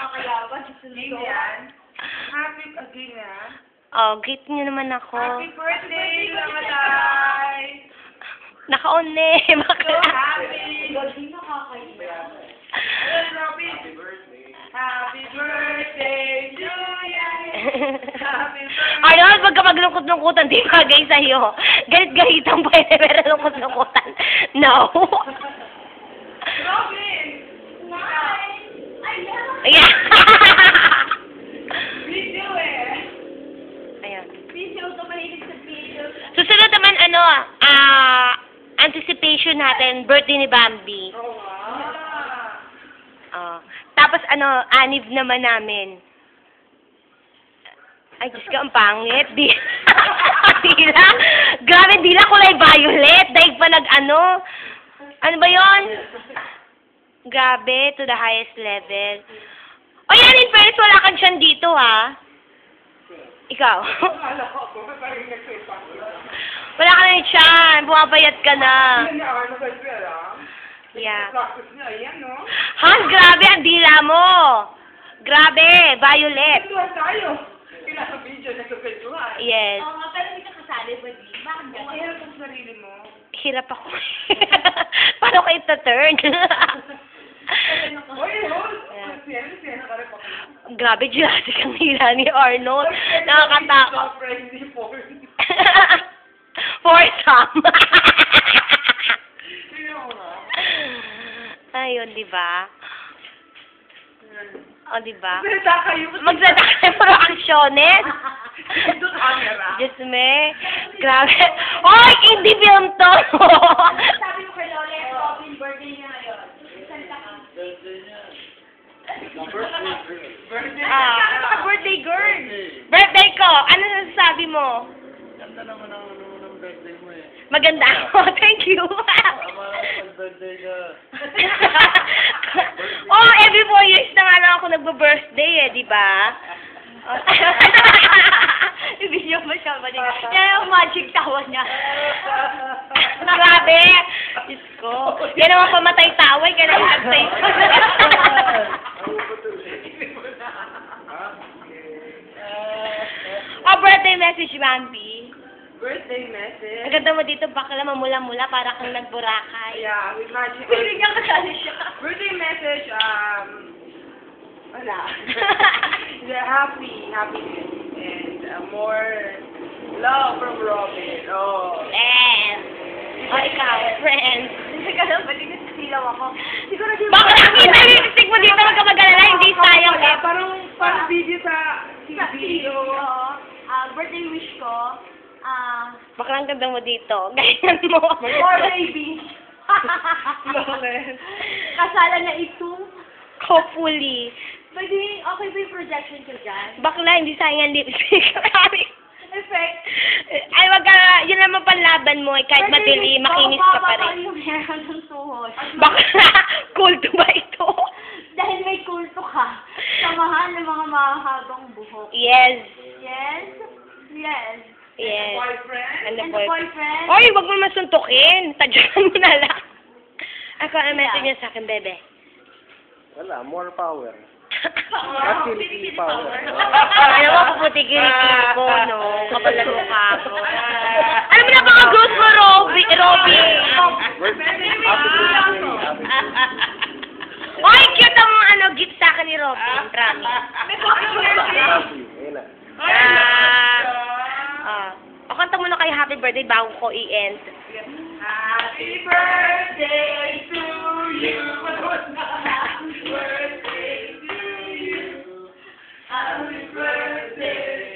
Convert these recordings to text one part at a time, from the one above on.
nakakalaban. Hindi yan. Happy again, ha? Oh, greet niyo naman ako. Happy birthday, Lamalay! Naka-on eh. So Bakla. happy! Hindi nakakaiba. Robin! Happy birthday! Happy birthday to you! Happy birthday! Arnold, wag ka maglungkot-lungkutan. Di bagay sa'yo. Galit-galitan pwede, pero lungkot-lungkutan. No. Robin! Hi! Yeah. Video eh! Ayan. Video, ito mahilig sa video. Susunod naman, anticipation natin, birthday ni Bambi. Oo nga. Tapos, anniv naman namin. Ay, Diyos ka, ang pangit. Dila. Grabe, dila kulay violet. Daig pa nag-ano. Ano ba yon? Grabe, to the highest level. O yan, in fairness, wala kang tiyan dito, ha? Ikaw. Akala ko ako, parang nagsipa. Wala ka na tiyan. Bumapayat ka na. Yan na, ano ba siya, ah? Yeah. Practice niya, ayan, no? Hans, grabe ang dila mo. Grabe, violet. Ito tayo. Kailangan sa video, nagkakwentuhan. Yes. Oo nga, pero hindi ka kasali ba di? Bakit Kung gano'n? mahirap ang sarili mo. Hirap ako. Paano kayo ta-turn? Oy, hold! Siya na karep ako. Grabe, Jurassic ang hila ni Arnold. Nakakatakot. Friendly porn. Foursome. Tingnan mo nga. Ayun, di ba? O, di ba? Salita kayo. Magsalita kayo pero aksyones. Ito camera. Diyos me. Grabe. Oy, hindi film to. Sabi mo kay Lola, Robin, birthday niya ngayon. Salita ka. Birthday. Birthday girl. Birthday ko. Ano sasabi mo? Ganda naman ang birthday mo eh. Maganda ako. Thank you. Tama lang birthday ka. Oh, every 4 years na nga lang ako nagbo-birthday eh, di ba? Ibigyan mo siya ba din? Yan ang magic tawa niya. Grabe! Diyos ko. Yan naman pamatay taway, kaya naman nagsay. Oh, birthday message, Bambi. Birthday message. Ang ganda mo dito, bakla mamula-mula, para kang nagburakay. Yeah, with magic. Hindi niya kasali siya. Birthday message, wala. Yeah, happy, and more love from Robin. Oh. Yes! Oh, ikaw, friends. Hindi ka lang, ba't silaw ako? Siguro di Bakla, kita yung lipstick mo dito, wag ka mag-alala, hindi sayang eh. Parang video sa sa TV. video. Birthday wish ko. Bakla, ang ganda mo dito. Ganyan mo. More baby. Flawless. Kasalan na ito. Hopefully. Pwede, okay ba yung projection ko dyan? Bakla, hindi sayang ang lipstick. Grabe. Effect. Ay, wag ka, yun naman panlaban mo eh. Kahit madilim, makinis ka pa rin. Yung meron ng tuhod. Bakla, cool to ba ito? Dahil may kulto ka. Samahan ng mga mahabang buhok. Yes. Yes? Yes. Yes. Boyfriend. And the And the boyfriend. boyfriend? Oy, wag mo masuntukin. Tadyakan mo na lang. Ako, ang message niya sa akin, bebe. Wala, more power. Activity power. Alam mo, puputi-kiriti ko, no? Kapal na mukha ko. Alam mo na mga ghost mo, Robby. Oy, cute ang gift sa akin ni Robin. Promise. O, kanta mo na kayo happy birthday bago ko i-end. Happy birthday to you. Happy birthday to you. Happy birthday.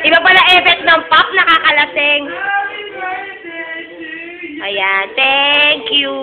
Iba pala effect ng pop, nakakalasing. Happy birthday to you. Ayan, thank you.